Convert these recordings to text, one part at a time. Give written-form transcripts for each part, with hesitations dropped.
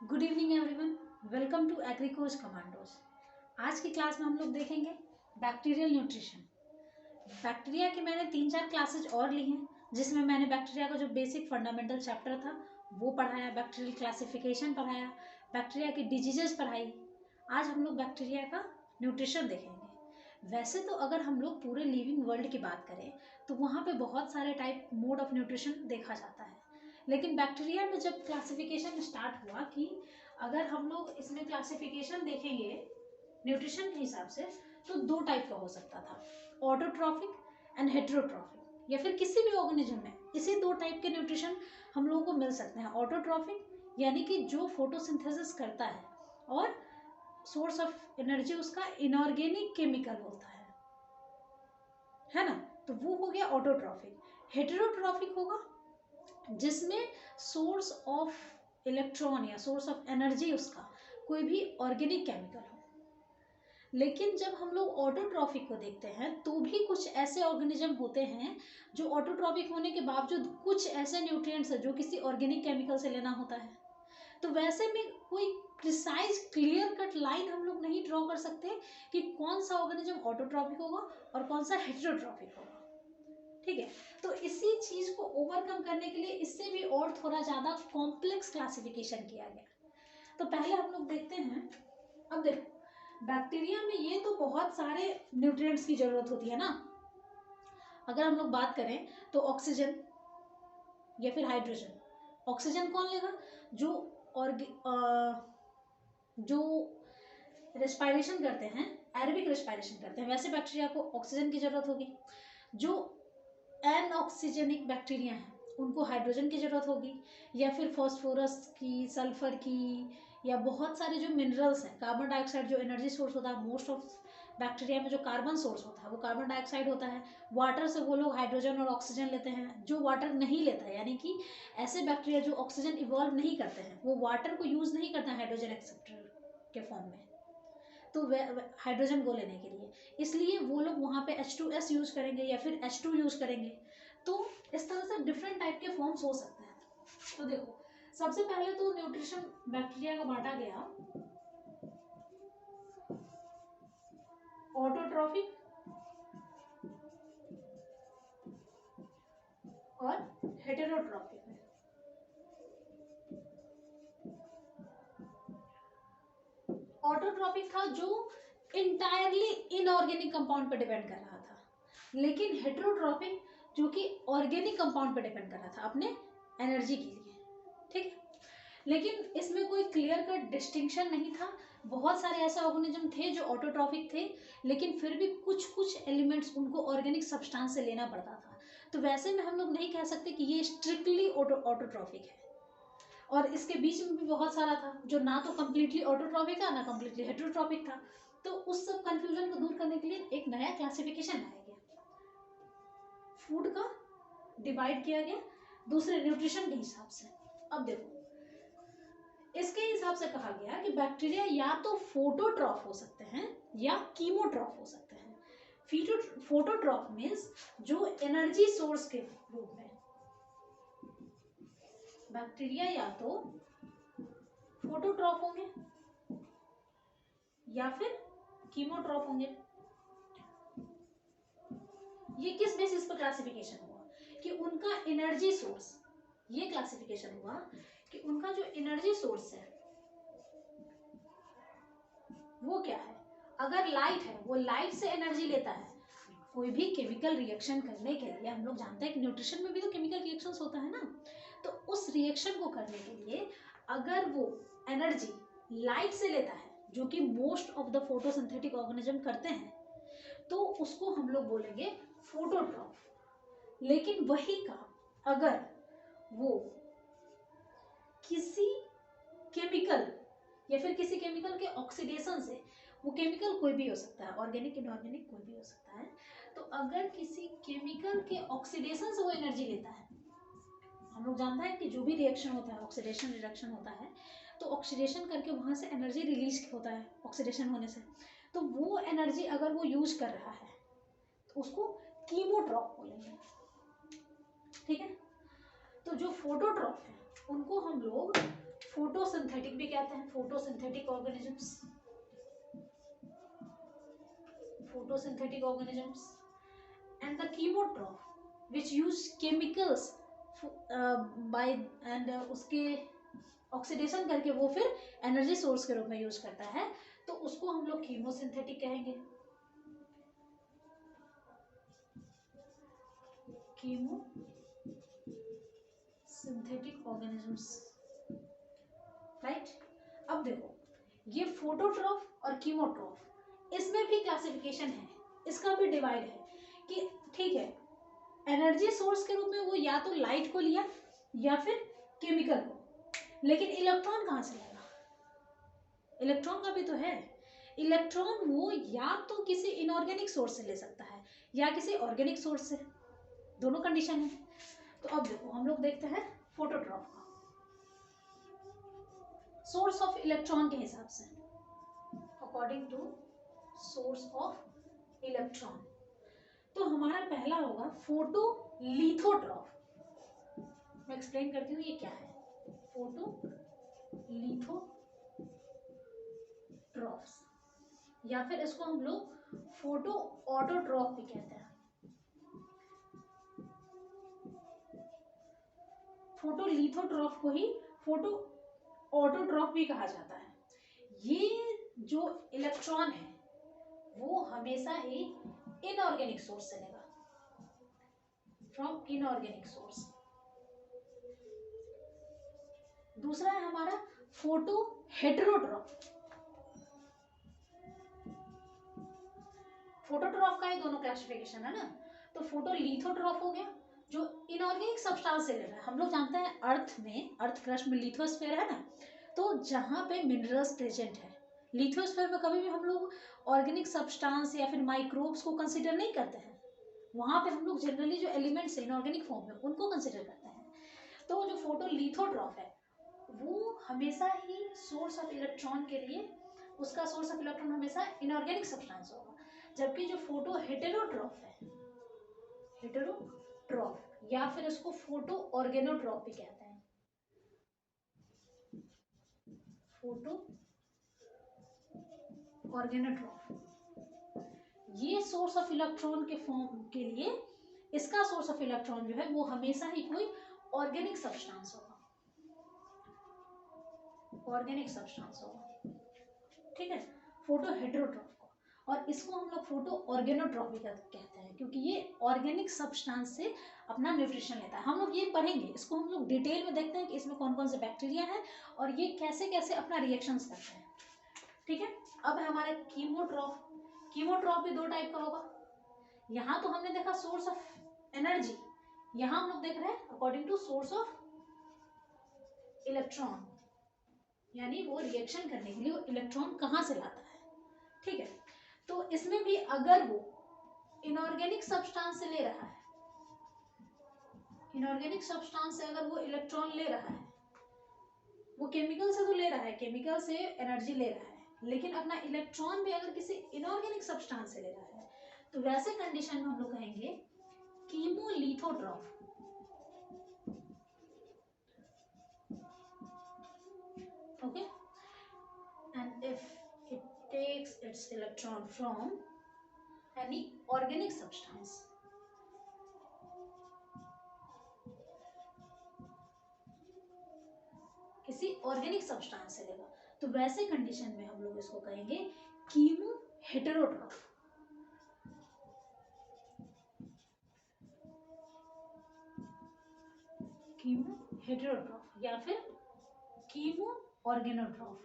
Good evening everyone, welcome to Agricoach commandos. आज की class में हम लोग देखेंगे बैक्टीरियल न्यूट्रिशन। बैक्टीरिया की मैंने 3-4 क्लासेज और ली हैं, जिसमें मैंने बैक्टीरिया का जो बेसिक फंडामेंटल चैप्टर था वो पढ़ाया, बैक्टीरियल क्लासिफिकेशन पढ़ाया, बैक्टीरिया की डिजीजेस पढ़ाई। आज हम लोग बैक्टीरिया का न्यूट्रिशन देखेंगे। वैसे तो अगर हम लोग पूरे लिविंग वर्ल्ड की बात करें तो वहाँ पे बहुत सारे टाइप मोड ऑफ न्यूट्रिशन देखा जाता है, लेकिन बैक्टीरिया में जब क्लासिफिकेशन स्टार्ट हुआ कि अगर हम लोग इसमें क्लासिफिकेशन देखेंगे न्यूट्रिशन के हिसाब से तो 2 टाइप का हो सकता था, ऑटोट्रॉफिक एंड हेटेरोट्रॉफिक, या फिर किसी भी ऑर्गेनिज्म में इसी 2 टाइप के न्यूट्रिशन हम लोगों को मिल सकते हैं। ऑटोट्रॉफिक यानी कि जो फोटोसिंथेसिस करता है और सोर्स ऑफ एनर्जी उसका इनऑर्गेनिक केमिकल होता है ना, तो वो हो गया ऑटोट्रॉफिक। हेटेरोट्रॉफिक होगा जिसमें सोर्स ऑफ इलेक्ट्रॉन या सोर्स ऑफ एनर्जी उसका कोई भी ऑर्गेनिक केमिकल हो। लेकिन जब हम लोग ऑटोट्रॉफिक को देखते हैं तो भी कुछ ऐसे ऑर्गेनिज्म होते हैं जो ऑटोट्रॉफिक होने के बावजूद कुछ ऐसे न्यूट्रिएंट्स है जो किसी ऑर्गेनिक केमिकल से लेना होता है। तो वैसे में कोई प्रिसाइज क्लियर कट लाइन हम लोग नहीं ड्रॉ कर सकते कि कौन सा ऑर्गेनिज्म ऑटोट्रॉफिक होगा और कौन सा हेटेरोट्रॉफिक होगा। ठीक है, तो इसी चीज को ओवरकम करने के लिए इससे भी और थोड़ा ज्यादा कॉम्प्लेक्स क्लासिफिकेशन किया गया। तो पहले हम लोग देखते हैं। अब देखो, बैक्टीरिया में ये तो बहुत सारे न्यूट्रिएंट्स की जरूरत होती है ना। अगर हम लोग बात करें तो ऑक्सीजन या फिर हाइड्रोजन। ऑक्सीजन कौन लेगा? जो रेस्पायरेशन करते हैं, एरोबिक रेस्पायरेशन करते हैं, वैसे बैक्टीरिया को ऑक्सीजन की जरूरत होगी। जो एनऑक्सीजेनिक बैक्टीरिया हैं उनको हाइड्रोजन की जरूरत होगी, या फिर फॉस्फोरस की, सल्फर की, या बहुत सारे जो मिनरल्स हैं। कार्बन डाइऑक्साइड जो एनर्जी सोर्स होता है, मोस्ट ऑफ बैक्टीरिया में जो कार्बन सोर्स होता है वो कार्बन डाइऑक्साइड होता है। वाटर से वो लोग हाइड्रोजन और ऑक्सीजन लेते हैं। जो वाटर नहीं लेता है, यानी कि ऐसे बैक्टीरिया जो ऑक्सीजन इवॉल्व नहीं करते हैं, वो वाटर को यूज नहीं करते हैं हाइड्रोजन एक्सेप्टर के फॉर्म में, तो हाइड्रोजन को लेने के लिए, इसलिए वो लोग वहाँ पे H2S यूज करेंगे या फिर H2 यूज करेंगे। तो इस तरह से डिफरेंट टाइप के फॉर्म्स हो सकते हैं। तो देखो, सबसे पहले तो न्यूट्रिशन बैक्टीरिया का बांटा गया ऑटोट्रॉफिक और हेटेरोट्रॉफिक में। ऑटोट्रॉफिक था जो इंटायरली इनऑर्गेनिक कंपाउंड पर डिपेंड कर रहा था, लेकिन हेटेरोट्रॉफिक जो कि ऑर्गेनिक कंपाउंड पर डिपेंड कर रहा था अपने एनर्जी के लिए। ठीक है, लेकिन इसमें कोई क्लियर कट डिस्टिंक्शन नहीं था। बहुत सारे ऐसे ऑर्गेनिज्म थे जो ऑटोट्रॉफिक थे, लेकिन फिर भी कुछ कुछ एलिमेंट्स उनको ऑर्गेनिक सब्सटेंस से लेना पड़ता था। तो वैसे में हम लोग नहीं कह सकते कि ये स्ट्रिक्टली ऑटोट्रॉफिक है। और इसके बीच में भी बहुत सारा था जो ना तो कम्प्लीटली ऑटोट्रॉफिक था ना कम्प्लीटली हेटेरोट्रॉफिक था। तो उस सब कंफ्यूजन को दूर करने के लिए एक नया क्लासिफिकेशन लाया गया। फूड का डिवाइड किया गया दूसरे न्यूट्रिशन के हिसाब से। अब देखो, इसके हिसाब से कहा गया कि बैक्टीरिया या तो फोटोट्रॉफ हो सकते हैं या कीमोट्रॉफ हो सकते हैं। फोटोट्रॉफ मीन्स जो एनर्जी सोर्स के रूप में बैक्टीरिया या तो फोटोट्रॉफ होंगे या फिर कीमोट्रॉफ होंगे। ये किस बेसिस पर क्लासिफिकेशन हुआ कि उनका एनर्जी सोर्स, ये क्लासिफिकेशन हुआ कि उनका जो एनर्जी सोर्स है वो क्या है। अगर लाइट है, वो लाइट से एनर्जी लेता है। कोई भी केमिकल रिएक्शन करने के लिए हम लोग जानते हैं कि न्यूट्रिशन में भी तो केमिकल रिएक्शंस होता है ना, तो उस रिएक्शन को करने के लिए अगर वो एनर्जी लाइट से लेता है, जो कि most of the photosynthetic organism करते हैं, तो उसको हम लोग बोलेंगे फोटोट्रॉफ। लेकिन वही काम अगर वो किसी केमिकल या फिर किसी केमिकल के ऑक्सीडेशन से, वो केमिकल कोई भी हो सकता है, ऑर्गेनिक इनऑर्गेनिक कोई भी हो सकता है, तो अगर किसी केमिकल के ऑक्सीडेशन से वो एनर्जी लेता है, हम लोग जानते हैं कि जो भी रिएक्शन होता है ऑक्सीडेशन रिडक्शन होता है, तो ऑक्सीडेशन करके वहां से एनर्जी रिलीज होता है ऑक्सीडेशन होने से, तो वो एनर्जी अगर वो यूज कर रहा है तो उसको कीमोट्रॉफ बोलेंगे। ठीक है, तो जो फोटोट्रॉफ है उनको हम लोग फोटोसिंथेटिक भी कहते हैं, photosynthetic organisms, photosynthetic organisms, and the chemotroph which use chemicals by and उसके ऑक्सीडेशन करके वो फिर एनर्जी सोर्स के रूप में यूज करता है, तो उसको हम लोग कीमोसिंथेटिक कहेंगे, कीमो सिंथेटिक ऑर्गेनिजम्स, राइट। अब देखो ये फोटोट्रॉफ और कीमोट्रॉफ, इसमें भी क्लासिफिकेशन है, इसका भी डिवाइड है कि ठीक है एनर्जी सोर्स के रूप में वो या तो लाइट को लिया या फिर केमिकल को, लेकिन इलेक्ट्रॉन कहाँ से लेगा, इलेक्ट्रॉन का भी तो है, इलेक्ट्रॉन वो या तो किसी इनऑर्गेनिक सोर्स से ले सकता है या किसी ऑर्गेनिक सोर्स से, दोनों कंडीशन है। तो अब देखो हम लोग देखते हैं फोटोट्रॉफ का सोर्स ऑफ इलेक्ट्रॉन के हिसाब से, according to source of electron, तो हमारा पहला होगा फोटोलिथोट्रॉफ। मैं एक्सप्लेन करती हूँ ये क्या है, फोटोलिथोट्रॉफ्स, या फिर इसको हम लोग फोटो ऑटोट्रॉफ भी कहते हैं, फोटोलिथोट्रॉफ को ही फोटो ऑटोट्रॉफ भी कहा जाता है। ये जो इलेक्ट्रॉन है वो हमेशा ही इनऑर्गेनिक सोर्स से लेगा, फ्रॉम इनऑर्गेनिक सोर्स। दूसरा है हमारा फोटो हेटेरोट्रॉफ, फोटोट्रॉफ का ही दोनों क्लासिफिकेशन है ना, तो फोटोलिथोट्रॉफ हो गया जो इनऑर्गेनिक सब्सटेंस से ले रहा है। हम लोग जानते हैं अर्थ में, अर्थ क्रस्ट में लिथोस्फीयर है ना, तो जहाँ पे मिनरल्स प्रेजेंट है, लिथोस्फीयर में कभी भी हम लोग ऑर्गेनिक सब्सटेंस या फिर माइक्रोब्स को कंसिडर नहीं करते हैं, वहाँ पे हम लोग जनरली जो एलिमेंट्स है इनऑर्गेनिक फॉर्म में उनको कंसिडर करते हैं। तो जो फोटोलिथोट्रॉफ है वो हमेशा ही सोर्स ऑफ इलेक्ट्रॉन के लिए, उसका सोर्स ऑफ इलेक्ट्रॉन हमेशा इनऑर्गेनिक सब्सटेंस होगा, जबकि जो फोटो हेटेरोट्रॉफ है, हेटेरोट्रॉफ या फिर इसको फोटो ऑर्गेनोट्रॉफ भी कहते हैं, फोटो ऑर्गेनोट्रॉफ, ये सोर्स ऑफ इलेक्ट्रॉन के फॉर्म के लिए इसका सोर्स ऑफ इलेक्ट्रॉन जो है वो हमेशा ही कोई ऑर्गेनिक सब्सटेंस होगा, ऑर्गेनिक सब्सटेंस होगा, ठीक है, फोटो हेटेरोट्रॉफ को। और इसको हम लोग फोटो ऑर्गेनोट्रॉफ भी कहते हैं, क्योंकि ये ऑर्गेनिक सब्सटेंस से अपना न्यूट्रिशन लेता है। हम लोग ये पढ़ेंगे, इसको हम लोग डिटेल में देखते हैं कि इसमें कौन कौन से बैक्टीरिया है और ये कैसे कैसे अपना रिएक्शंस करते हैं, ठीक है। अब है हमारा कीमोट्रॉफ, कीमोट्रॉफ भी दो टाइप का होगा, यहाँ तो हमने देखा सोर्स ऑफ एनर्जी, यहाँ हम लोग देख रहे हैं according to source of electron, यानी वो रिएक्शन करने के लिए वो इलेक्ट्रॉन कहाँ से लाता है, ठीक है। तो इसमें भी अगर वो इनऑर्गेनिक सब्सटेंस से ले रहा है, इनऑर्गेनिक सब्सटेंस से अगर वो इलेक्ट्रॉन ले रहा है, वो केमिकल से तो ले रहा है, केमिकल से एनर्जी ले रहा है, लेकिन अपना इलेक्ट्रॉन भी अगर किसी इनऑर्गेनिक सब्सटेंस से ले रहा है, तो वैसे कंडीशन में हम लोग कहेंगे chemolithotroph, okay. And if it takes its electron from any organic substance, किसी ऑर्गेनिक सब्सटेंस से लेगा, तो वैसे कंडीशन में हम लोग इसको कहेंगे कीमो हेटेरोट्रॉफ, कीमो हेटेरोट्रॉफ या फिर कीमो ऑर्गेनोट्रॉफ।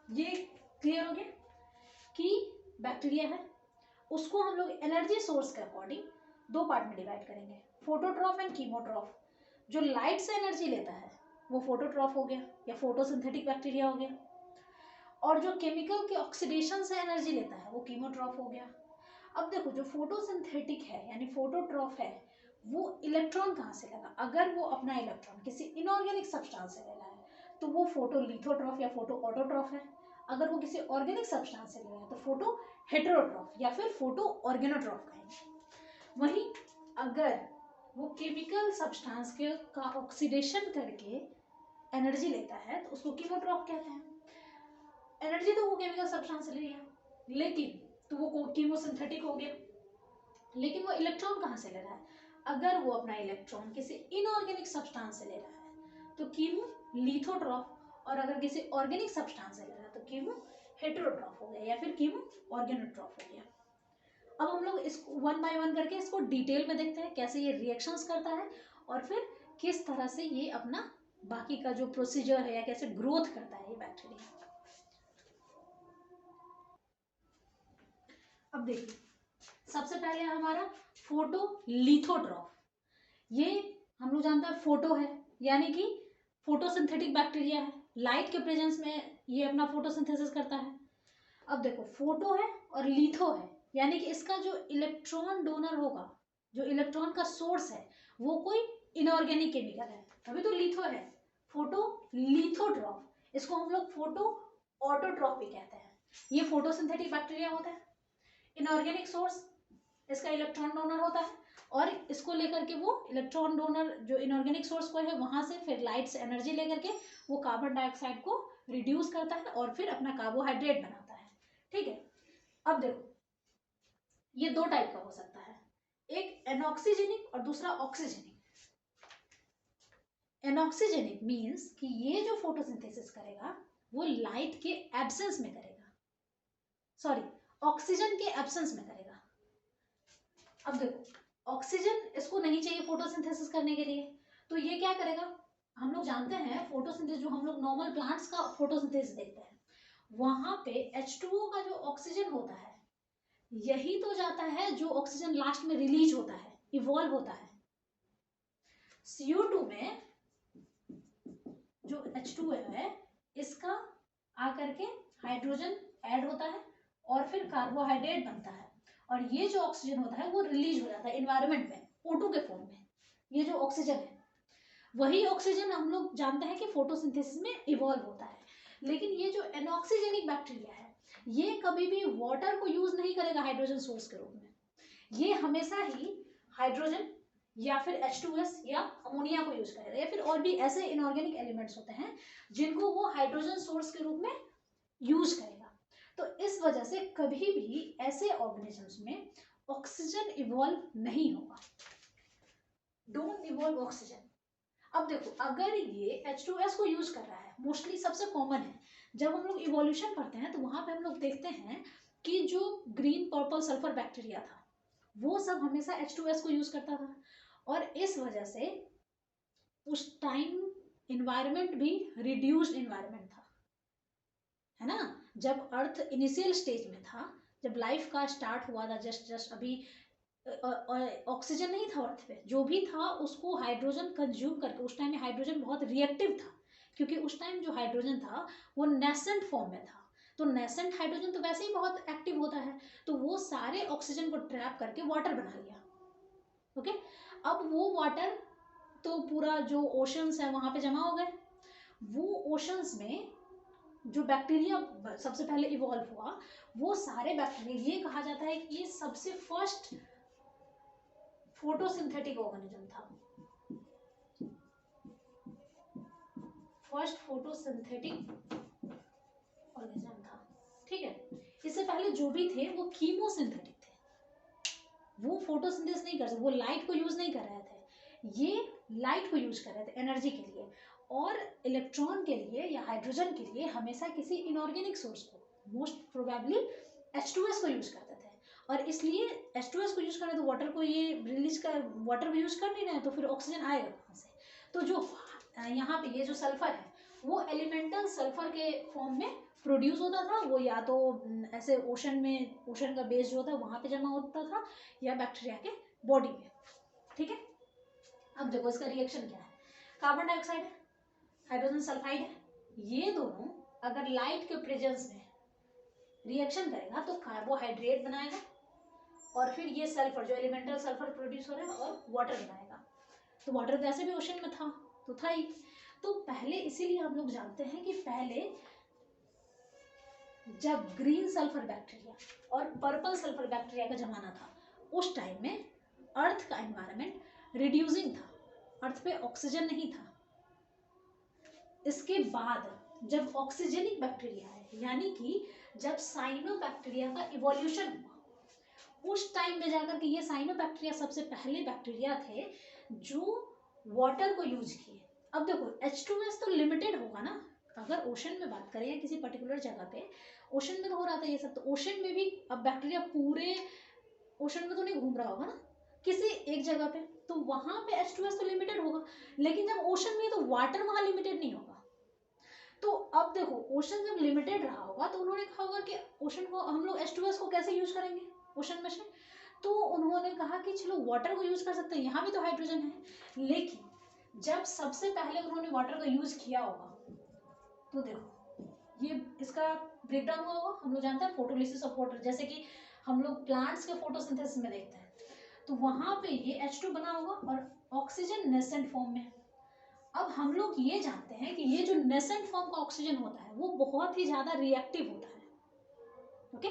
ये क्लियर हो गया कि बैक्टीरिया है, उसको हम लोग एनर्जी सोर्स के अकॉर्डिंग दो पार्ट में डिवाइड करेंगे, फोटोट्रॉफ एंड कीमोट्रॉफ। जो लाइट से एनर्जी लेता है वो फोटोट्रॉफ हो गया या फोटोसिंथेटिक बैक्टीरिया हो गया, और जो केमिकल के ऑक्सीडेशन से एनर्जी लेता है वो कीमोट्रॉफ हो गया। अब देखो जो फोटोसिंथेटिक है यानी फोटोट्रॉफ है, वो इलेक्ट्रॉन कहाँ से लेगा, अगर वो अपना इलेक्ट्रॉन किसी इनऑर्गेनिक सब्सटेंस से ले रहा है तो वो फोटोलिथोट्रॉफ या फोटो ऑटोट्रॉफ है। अगर वो किसी ऑर्गेनिक सब्सटेंस से ले रहा है तो फोटो हेटेरोट्रॉफ या फिर फोटो ऑर्गेनोट्रॉफ कहेंगे। वहीं अगर वो केमिकल सब्सटेंस के का ऑक्सीडेशन करके एनर्जी लेता है तो उसको कीमोट्रॉफ कहते हैं। एनर्जी तो वो केमिकल सब्सटेंस से ले लिया, लेकिन तो वो कीमोसिंथेटिक हो गया, लेकिन वो इलेक्ट्रॉन कहाँ से ले रहा है? अगर वो अपना इलेक्ट्रॉन किसी इनऑर्गेनिक सब्सटेंस से ले रहा है तो कीमो लिथोट्रॉफ, और अगर किसी ऑर्गेनिक सब्सटेंस से ले रहा है तो कीमो हेटेरोट्रॉफ हो गया या फिर कीमो ऑर्गेनोट्रॉफ हो गया। अब हम लोग इसको वन बाय वन करके इसको डिटेल में देखते हैं कैसे ये रिएक्शंस करता है और फिर किस तरह से ये अपना बाकी का जो प्रोसीजर है या कैसे ग्रोथ करता है ये बैक्टीरिया। अब देखिए, सबसे पहले हमारा फोटो लिथोट्रॉफ। ये हम लोग जानते हैं फोटो है यानी कि फोटोसिंथेटिक बैक्टीरिया है, लाइट के प्रेजेंस में ये अपना फोटोसिंथेसिस करता है। अब देखो, फोटो है और लिथो है यानी कि इसका जो इलेक्ट्रॉन डोनर होगा, जो इलेक्ट्रॉन का सोर्स है, वो कोई इनऑर्गेनिक केमिकल है, तभी तो लिथो है। फोटो लिथोट्रॉफ, इसको हम लोग फोटो ऑटोट्रॉफ भी कहते हैं। ये फोटोसिंथेटिक बैक्टीरिया होता है, इनऑर्गेनिक सोर्स, इसका इलेक्ट्रॉन डोनर होता है और इसको लेकर के वो इलेक्ट्रॉन डोनर जो इनऑर्गेनिक सोर्स को है वहां से फिर लाइट से एनर्जी लेकर के वो कार्बन डाइऑक्साइड को रिड्यूस करता है और फिर अपना कार्बोहाइड्रेट बनाता है। ठीक है, अब देखो, ये दो टाइप का हो सकता है, एक एनऑक्सीजेनिक और दूसरा ऑक्सीजेनिक। एनऑक्सीजेनिक मीन्स कि ये जो फोटोसिंथेसिस करेगा वो लाइट के एब्सेंस में करेगा, सॉरी ऑक्सीजन के एब्सेंस में करेगा। अब देखो, ऑक्सीजन इसको नहीं चाहिए फोटोसिंथेसिस करने के लिए, तो ये क्या करेगा? हम लोग जानते हैं फोटोसिंथेसिस, जो हम लोग नॉर्मल प्लांट्स का फोटोसिंथेसिस देखते हैं, वहां पे H2O का जो ऑक्सीजन होता है यही तो जाता है जो ऑक्सीजन लास्ट में रिलीज होता है, इवॉल्व होता है। CO2 में जो H2O है इसका आकर के हाइड्रोजन ऐड होता है और फिर कार्बोहाइड्रेट बनता है, और ये जो ऑक्सीजन होता है वो रिलीज हो जाता है इन्वायरमेंट में O2 के फॉर्म में। ये जो ऑक्सीजन है वही ऑक्सीजन हम लोग जानते हैं कि फोटोसिंथेसिस में इवॉल्व होता है। लेकिन ये जो एनऑक्सीजेनिक बैक्टीरिया है ये कभी भी वाटर को यूज नहीं करेगा हाइड्रोजन सोर्स के रूप में, ये हमेशा ही हाइड्रोजन या फिर H2S या अमोनिया को यूज करेगा, या फिर और भी ऐसे इनऑर्गेनिक एलिमेंट्स होते हैं जिनको वो हाइड्रोजन सोर्स के रूप में यूज करेगा। तो इस वजह से कभी भी ऐसे ऑर्गेनिजम्स में ऑक्सीजन इवॉल्व नहीं होगा, डोंट इवॉल्व ऑक्सीजन। अब देखो, अगर ये H2S को यूज कर रहा है, मोस्टली सबसे कॉमन है, जब हम लोग इवोल्यूशन पढ़ते हैं तो वहां पे हम लोग देखते हैं कि जो ग्रीन पर्पल सल्फर बैक्टीरिया था वो सब हमेशा H2S को यूज करता था, और इस वजह से उस टाइम इन्वायरमेंट भी रिड्यूस्ड इन्वायरमेंट था, है ना। जब अर्थ इनिशियल स्टेज में था, जब लाइफ का स्टार्ट हुआ था, जस्ट अभी ऑक्सीजन नहीं था अर्थ पे, जो भी था उसको हाइड्रोजन कंज्यूम करके, उस टाइम में हाइड्रोजन बहुत रिएक्टिव था क्योंकि उस टाइम जो हाइड्रोजन था वो नेसेंट फॉर्म में था, तो नेसेंट हाइड्रोजन तो वैसे ही बहुत एक्टिव होता है, तो वो सारे ऑक्सीजन को ट्रैप करके वाटर बना लिया। ओके, अब वो वाटर तो पूरा जो ओशंस है वहां पे जमा हो गए, वो ओशंस में जो बैक्टीरिया सबसे पहले इवॉल्व हुआ, वो सारे बैक्टीरिया, ये कहा जाता है कि ये सबसे फर्स्ट फोटोसिंथेटिक ऑर्गेनिज्म था, फर्स्ट फोटोसिंथेटिक ऑर्गेनिज्म था। ठीक है, इससे पहले जो भी थे वो कीमोसिंथेटिक थे, वो फोटोसिंथेसिस नहीं कर सकते, वो लाइट को यूज नहीं कर रहे थे, ये लाइट को यूज कर रहे थे एनर्जी के लिए, और इलेक्ट्रॉन के लिए या हाइड्रोजन के लिए हमेशा किसी इनऑर्गेनिक सोर्स को, मोस्ट प्रोबेबली H2S को यूज करते थे, और इसलिए H2S को यूज कर रहे तो वाटर को ये रिलीज कर, वाटर को यूज कर नहीं रहे तो फिर ऑक्सीजन आएगा कहाँ से? तो जो यहाँ पे ये जो सल्फर है वो एलिमेंटल सल्फर के फॉर्म में प्रोड्यूस होता था, वो या तो ऐसे ओशन में, ओशन का बेस जो होता है वहां पे जमा होता था या बैक्टीरिया के बॉडी में। ठीक है, अब देखो इसका रिएक्शन क्या है, कार्बन डाइऑक्साइड है, हाइड्रोजन सल्फाइड है, ये दोनों अगर लाइट के प्रेजेंस में रिएक्शन करेगा तो कार्बोहाइड्रेट बनाएगा, और फिर ये सल्फर जो एलिमेंटल सल्फर प्रोड्यूस हो रहा है और वाटर बनाएगा, तो वाटर तो ऐसे भी ओशन में था, तो था ही। तो पहले इसीलिए हम लोग जानते हैं कि पहले जब ग्रीन सल्फर बैक्टीरिया और पर्पल सल्फर बैक्टीरिया का जमाना था, उस टाइम में अर्थ का एनवायरनमेंट रिड्यूसिंग था, अर्थ पे ऑक्सीजन नहीं था। इसके बाद जब ऑक्सीजनिक बैक्टीरिया है, यानी कि जब साइनोबैक्टीरिया का इवोल्यूशन हुआ, उस टाइम में जाकर के ये साइनोबैक्टीरिया सबसे पहले बैक्टीरिया थे जो वाटर को यूज किए। अब देखो H2S तो लिमिटेड होगा ना, अगर ओशन में बात करें या किसी पर्टिकुलर जगह पे, ओशन में तो हो रहा था ये सब, तो ओशन में भी अब बैक्टीरिया पूरे ओशन में तो नहीं घूम रहा होगा ना, किसी एक जगह पे, तो वहां पे H2S तो लिमिटेड होगा। लेकिन जब ओशन में है तो वाटर वहां लिमिटेड नहीं होगा। तो अब देखो ओशन जब लिमिटेड रहा होगा तो उन्होंने कहा होगा कि ओशन को हम लोग H2S को कैसे यूज करेंगे ओशन में से, तो उन्होंने कहा कि चलो वाटर को यूज कर सकते हैं, यहाँ भी तो हाइड्रोजन है। लेकिन जब सबसे पहले उन्होंने वाटर का यूज किया होगा, तो देखो ये इसका ब्रेकडाउन हुआ होगा। हम लोग जानते हैं फोटोलिसिस ऑफ वाटर, जैसे कि हम लोग प्लांट्स के फोटोसिंथेसिस में देखते हैं, तो वहां पे ये H2 बना होगा और ऑक्सीजन नेसेंट फॉर्म में। अब हम लोग ये जानते हैं कि ये जो नेसेंट फॉर्म का ऑक्सीजन होता है वो बहुत ही ज्यादा रिएक्टिव होता है। ओके,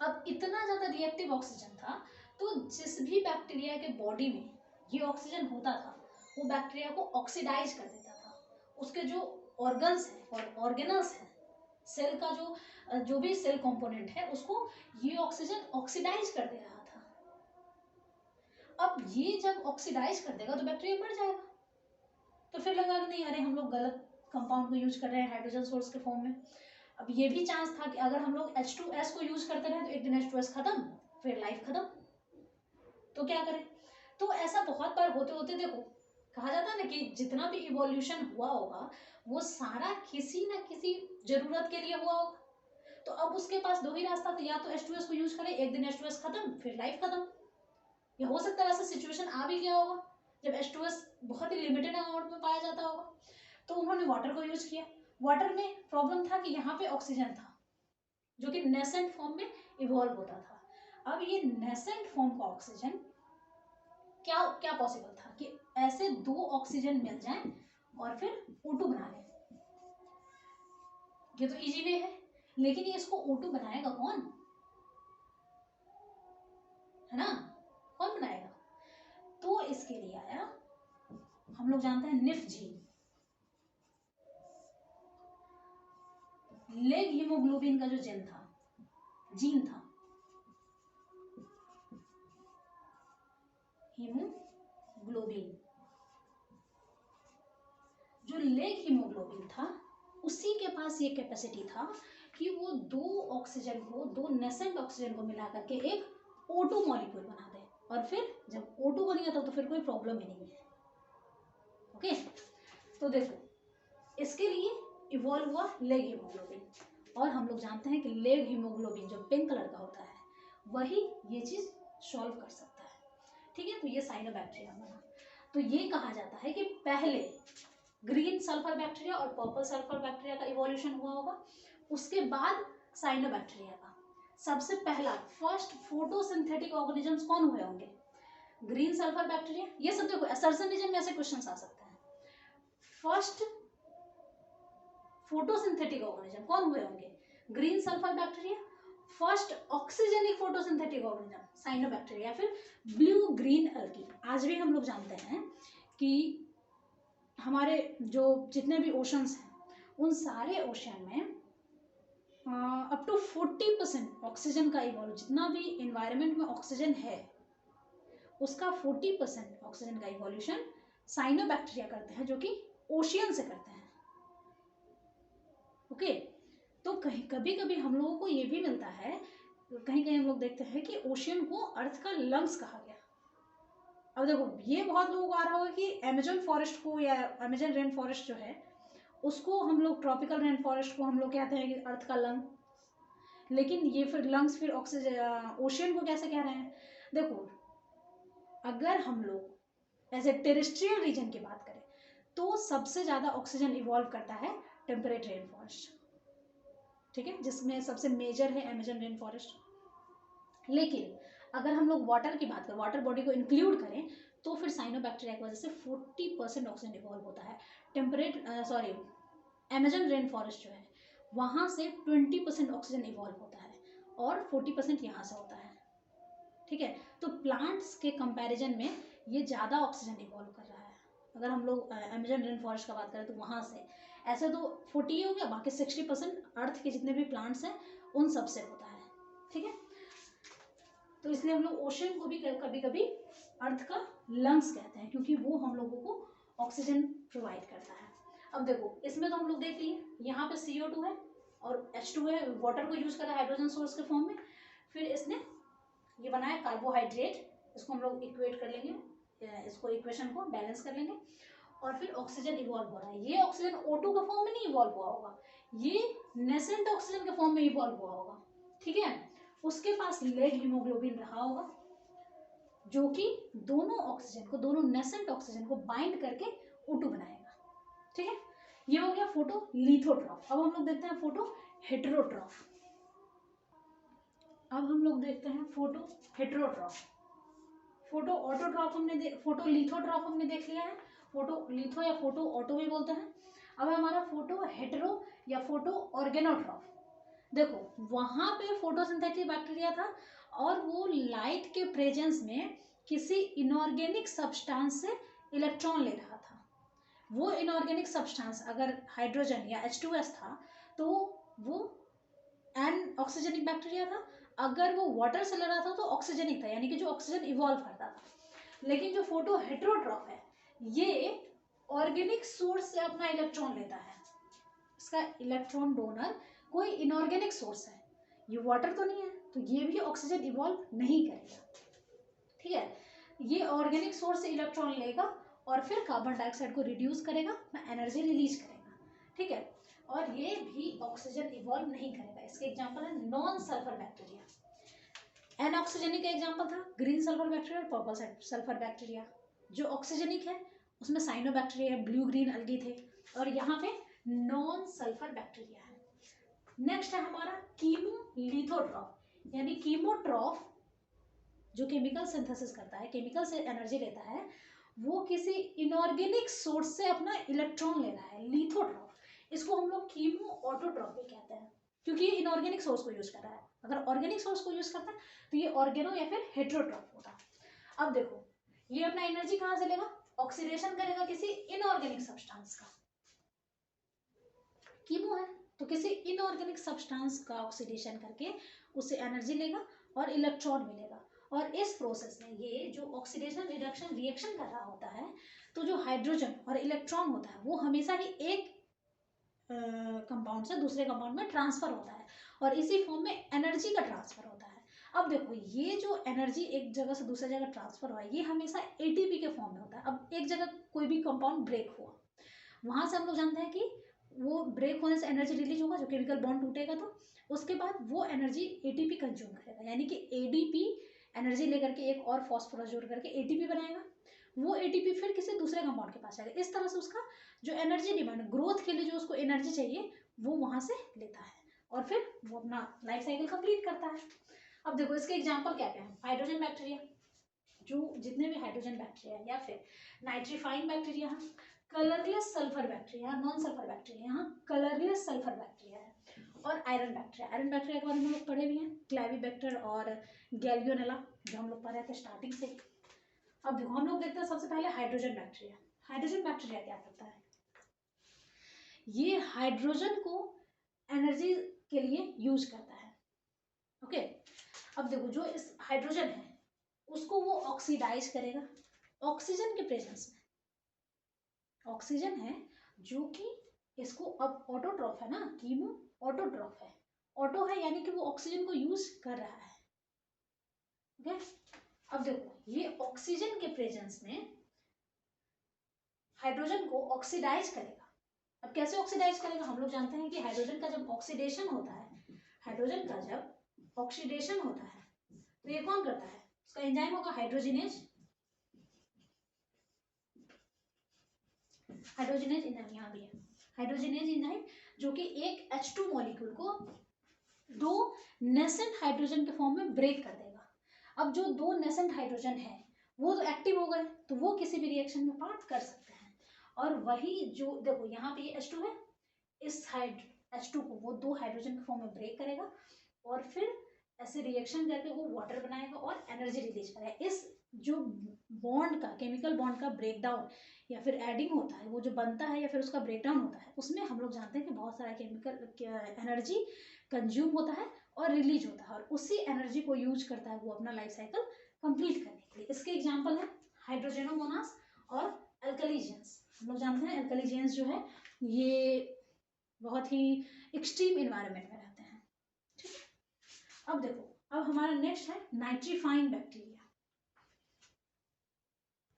अब इतना ज्यादा रिएक्टिव ऑक्सीजन था, तो जिस भी बैक्टीरिया के बॉडी में ये ऑक्सीजन होता था, वो बैक्टीरिया को ऑक्सीडाइज कर देता था। उसके जो ऑर्गन्स हैं और ऑर्गेनल्स हैं, सेल का जो भी सेल कंपोनेंट है, उसको ये ऑक्सीजन ऑक्सीडाइज कर दे रहा था। अब ये जब ऑक्सीडाइज कर देगा तो बैक्टीरिया मर जाएगा। तो फिर लगा कि नहीं, अरे हम लोग गलत कंपाउंड को यूज कर रहे हैं हाइड्रोजन सोर्स के फॉर्म में। अब ये भी चांस था कि अगर हम लोग H2S को यूज करते रहे तो एक दिन H2S खत्म, फिर लाइफ खत्म, तो क्या करें। तो ऐसा बहुत बार होते होते देखो, कहा जाता है ना कि जितना भी इवोल्यूशन हुआ होगा वो सारा किसी ना किसी जरूरत के लिए हुआ होगा। तो अब उसके पास दो ही रास्ता था, या तो H2S को यूज करे, एक दिन H2S खत्म, फिर लाइफ खत्म, या हो सकता है ऐसा सिचुएशन आ भी गया होगा जब H2S बहुत ही लिमिटेड अमाउंट में पाया जाता होगा, तो उन्होंने वाटर को यूज किया। वाटर में प्रॉब्लम था कि यहाँ पे ऑक्सीजन था जो कि नेसेंट फॉर्म में इवॉल्व होता था। अब ये नेसेंट फॉर्म का ऑक्सीजन क्या क्या पॉसिबल था कि ऐसे दो ऑक्सीजन मिल जाएं और फिर O2 बना लें। ये तो इजी वे है, लेकिन ये इसको O2 बनाएगा कौन, है ना, कौन बनाएगा। तो इसके लिए आया, हम लोग जानते हैं निफ जीन, लेग हीमोग्लोबिन का जो जीन था, हीमोग्लोबिन, जो लेग हीमोग्लोबिन था, उसी के पास ये कैपेसिटी था कि वो दो ऑक्सीजन को, दो नेसेंट ऑक्सीजन को मिला करके एक O2 मॉलिक्यूल बना दे, और फिर जब O2 बन गया तो फिर कोई प्रॉब्लम ही नहीं है। ओके, तो देखो इसके लिए इवॉल्व हुआ लेग हीमोग्लोबिन, और हम लोग जानते हैं कि लेग हीमोग्लोबिन जो पिंक कलर का होता है वही ये चीज सॉल्व कर सकता है। ठीक है, तो ये साइनोबैक्टीरिया बना। तो ये कहा जाता है कि पहले ग्रीन सल्फर बैक्टीरिया और पर्पल सल्फर बैक्टीरिया का इवोल्यूशन हुआ होगा, उसके बाद साइनोबैक्टीरिया का। सबसे पहला फर्स्ट फोटोसिंथेटिक ऑर्गेनिजम्स कौन हुए होंगे, ग्रीन सल्फर बैक्टीरिया। ये सब देखो असर्शन रीजन में ऐसे क्वेश्चंस आ सकते हैं। फर्स्ट फोटोसिंथेटिक ऑर्गेनिज्म कौन हुए होंगे, green sulphur bacteria. First oxygenic photosynthetic organism cyanobacteria, फिर ब्लू ग्रीन अल्गी। आज भी हम लोग जानते हैं कि हमारे जो जितने भी ओशंस हैं उन सारे ओशन में अप टू 40% ऑक्सीजन का इवॉल्व, जितना भी इन्वायरमेंट में ऑक्सीजन है उसका 40% ऑक्सीजन का इवोल्यूशन साइनोबैक्टीरिया करते हैं, जो कि ओशियन से करते हैं। ओके, तो कहीं कभी कभी हम लोगों को ये भी मिलता है, कहीं कहीं हम लोग देखते हैं कि ओशियन को अर्थ का लंग्स कहा गया। अब देखो ये बहुत लोगों को आ रहा होगा कि अमेजन फॉरेस्ट को या अमेजन रेन फॉरेस्ट जो है उसको हम लोग, ट्रॉपिकल रेन फॉरेस्ट को हम लोग कहते हैं कि अर्थ का लंग, लेकिन ये फिर लंग्स फिर ऑक्सीजन ओशियन को कैसे कह रहे हैं। देखो अगर हम लोग एज ए टेरेस्ट्रियल रीजन की बात करें तो सबसे ज़्यादा ऑक्सीजन इवॉल्व करता है टेम्परेट रेन फॉरेस्ट, ठीक है, जिसमें सबसे मेजर है अमेजन रेन फॉरेस्ट। लेकिन अगर हम लोग वाटर की बात करें, वाटर बॉडी को इंक्लूड करें, तो फिर साइनोबैक्टीरिया की वजह से 40% ऑक्सीजन इवॉल्व होता है। टेम्परेट अमेजन रेन फॉरेस्ट जो है वहाँ से 20% ऑक्सीजन इवॉल्व होता है और 40% यहाँ से होता है, ठीक है। तो प्लांट्स के कंपैरिजन में ये ज़्यादा ऑक्सीजन इवॉल्व कर रहा है। अगर हम लोग अमेजन रेन फॉरेस्ट का बात करें तो वहाँ से ऐसे तो 40 हो गया, बाकी 60% अर्थ के जितने भी प्लांट्स हैं उन सब से होता है, ठीक है। तो इसलिए हम लोग ओशन को भी कभी कभी अर्थ का लंग्स कहते हैं, क्योंकि वो हम लोगों को ऑक्सीजन प्रोवाइड करता है। अब देखो इसमें तो हम लोग देख लिए, यहाँ पे CO2 है और H2 है, वाटर को यूज कर रहा है हाइड्रोजन सोर्स के फॉर्म में। फिर इसने ये बनाया कार्बोहाइड्रेट, इसको हम लोग इक्वेट कर लेंगे, इसको इक्वेशन को बैलेंस कर लेंगे। और फिर ऑक्सीजन इवॉल्व हो रहा है, ये ऑक्सीजन O2 के फॉर्म में नहीं इवॉल्व हुआ होगा, ये नेसेंट ऑक्सीजन के फॉर्म में इवॉल्व हुआ होगा, ठीक है। उसके पास लेड हीमोग्लोबिन रहा होगा जो कि दोनों ऑक्सीजन को, दोनों नेसेंट ऑक्सीजन को बाइंड करके O2 बनाएगा, ठीक है। ये हो गया फोटो लिथोट्रॉफ। अब हम लोग देखते हैं फोटो हेटेरोट्रॉफ। अब हम लोग देखते हैं फोटो हेटेरोट्रॉफ। फोटो ऑटोट्रॉफ हमने फोटो लिथोट्रॉफ हमने देख लिया है, फोटो लिथो या फोटो ऑटो भी बोलते हैं। अब हमारा फोटो हेटेरो या फोटो ऑर्गेनोट्रॉफ। देखो वहां पे फोटोसिंथेटिक बैक्टीरिया था और वो लाइट के प्रेजेंस में किसी इनऑर्गेनिक सब्सटेंस से इलेक्ट्रॉन ले रहा था। वो इनऑर्गेनिक सब्सटेंस अगर हाइड्रोजन या H2S था तो वो एन ऑक्सीजनिक बैक्टीरिया था, अगर वो वाटर से ले रहा था तो ऑक्सीजनिक था, यानी कि जो ऑक्सीजन इवॉल्व करता था। लेकिन जो फोटो हेटेरोट्रॉफ है ये ऑर्गेनिक सोर्स से अपना इलेक्ट्रॉन लेता है, इसका इलेक्ट्रॉन डोनर कोई इनऑर्गेनिक सोर्स है, ये वाटर तो नहीं है तो ये भी ऑक्सीजन इवॉल्व नहीं करेगा, ठीक है। ये ऑर्गेनिक सोर्स से इलेक्ट्रॉन लेगा और फिर कार्बन डाइऑक्साइड को रिड्यूस करेगा, एनर्जी रिलीज करेगा, ठीक है। और ये भी ऑक्सीजन इवॉल्व नहीं करेगा। इसके एग्जांपल है नॉन सल्फर बैक्टीरिया। एनऑक्सीजनिक का एग्जांपल था ग्रीन सल्फर बैक्टीरिया और पर्पल सल्फर बैक्टीरिया। जो ऑक्सीजनिक है उसमें साइनोबैक्टीरिया है, ब्लू ग्रीन अलगी थे, और यहाँ पे नॉन सल्फर बैक्टीरिया है। नेक्स्ट है हमारा कीमोलिथोट्रॉफ, यानी कीमोट्रॉफ जो केमिकल सिंथेसिस करता है, केमिकल से एनर्जी लेता है, वो किसी इनऑर्गेनिक सोर्स से अपना इलेक्ट्रॉन ले रहा है, लिथोट्रॉफ। इसको हम लोग कीमो ऑटोट्रॉफ भी कहते हैं क्योंकि ये इनऑर्गेनिक सोर्स को यूज कर रहा है। अगर ऑर्गेनिक सोर्स को यूज करता है तो ये ऑर्गेनो या फिर हेटेरोट्रॉफ होता। अब देखो ये अपना एनर्जी कहाँ से लेगा, ऑक्सीडेशन करेगा किसी इनऑर्गेनिक सब्सटेंस का, कीमो है तो किसी इनऑर्गेनिक सब्सटेंस का ऑक्सीडेशन करके उससे एनर्जी लेगा और इलेक्ट्रॉन मिलेगा। और इस प्रोसेस में ये जो ऑक्सीडेशन रिडक्शन रिएक्शन कर रहा होता है तो जो हाइड्रोजन और इलेक्ट्रॉन होता है वो हमेशा ही एक कंपाउंड से दूसरे कंपाउंड में ट्रांसफर होता है और इसी फॉर्म में एनर्जी का ट्रांसफर होता है। अब देखो ये जो एनर्जी एक जगह से दूसरी जगह ट्रांसफर हुआ है ये हमेशा ATP के फॉर्म में होता है। अब एक जगह कोई भी कंपाउंड ब्रेक हुआ, वहां से हम लोग जानते हैं कि वो ब्रेक होने से एनर्जी रिलीज होगा, जो केमिकल बॉन्ड टूटेगा तो उसके बाद वो एनर्जी ATP कंज्यूम करेगा, यानी कि ADP एनर्जी लेकर के एक और फॉस्फोरस जोड़ करके ATP बनाएगा, वो ATP फिर किसी दूसरे कंपाउंड के पास जाएगा। इस तरह से उसका जो एनर्जी डिमांड, ग्रोथ के लिए जो उसको एनर्जी चाहिए वो वहां से लेता है और फिर वो अपना लाइफ साइकिल कंप्लीट करता है। अब देखो इसके एग्जाम्पल क्या क्या है, हाइड्रोजन बैक्टीरिया, जो जितने भी हाइड्रोजन बैक्टीरिया या फिर nitrifying bacteria, colourless sulphur bacteria, non sulphur bacteria, यहाँ कलरलेस सल्फर बैक्टीरिया है, और आयरन बैक्टीरिया। आयरन बैक्टीरिया के बारे में हम लोग पढ़े भी हैं, क्लैवीबैक्टर और गैलियोनेला, जो हम लोग पढ़ रहे थे स्टार्टिंग से। अब देखो हम लोग देखते हैं सबसे पहले हाइड्रोजन बैक्टीरिया। हाइड्रोजन बैक्टीरिया क्या करता है, ये हाइड्रोजन को एनर्जी के लिए यूज करता है, ओके। अब देखो जो इस हाइड्रोजन है उसको वो ऑक्सीडाइज करेगा ऑक्सीजन के प्रेजेंस में। ऑक्सीजन है जो कि इसको, अब ऑटोट्रॉफ है ना, कीमो ऑटोट्रॉफ है, ऑटो है यानी कि वो ऑक्सीजन को यूज कर रहा है, ओके। अब देखो ये ऑक्सीजन के प्रेजेंस में हाइड्रोजन को ऑक्सीडाइज करेगा। अब कैसे ऑक्सीडाइज करेगा, हम लोग जानते हैं कि हाइड्रोजन का जब ऑक्सीडेशन होता है, हाइड्रोजन का जब ऑक्सीडेशन होता है तो ये कौन करता है, उसका एंजाइम होगा हाइड्रोजिनेज, हाइड्रोजिनेज एंजाइम यहाँ भी है, हाइड्रोजिनेज एंजाइम, जो कि एक H2 मॉलिक्यूल को दो नेसेंट हाइड्रोजन के फॉर्म में ब्रेक कर देगा। अब जो दो नेसेंट हाइड्रोजन है वो तो एक्टिव हो गए तो वो किसी भी रिएक्शन में पार्ट कर सकते हैं, और वही जो देखो यहाँ पे ये H2 है, इस H2 को वो 2 हाइड्रोजन के फॉर्म में ब्रेक करेगा और फिर ऐसे रिएक्शन करके वो वाटर बनाएगा और एनर्जी रिलीज करेगा। इस जो बॉन्ड का, केमिकल बॉन्ड का ब्रेकडाउन या फिर एडिंग होता है, वो जो बनता है या फिर उसका ब्रेकडाउन होता है, उसमें हम लोग जानते हैं कि बहुत सारा केमिकल एनर्जी कंज्यूम होता है और रिलीज होता है, और उसी एनर्जी को यूज करता है वो अपना लाइफ साइकिल कंप्लीट करने के लिए। इसके एग्जांपल है हाइड्रोजनोमोनास और अल्कलीजेंस। हम लोग जानते हैं अल्कलीजेंस जो है ये बहुत ही एक्सट्रीम इन्वायरमेंट में रहते हैं। ठीक है, अब देखो, अब हमारा नेक्स्ट है नाइट्रीफाइंग बैक्टीरिया।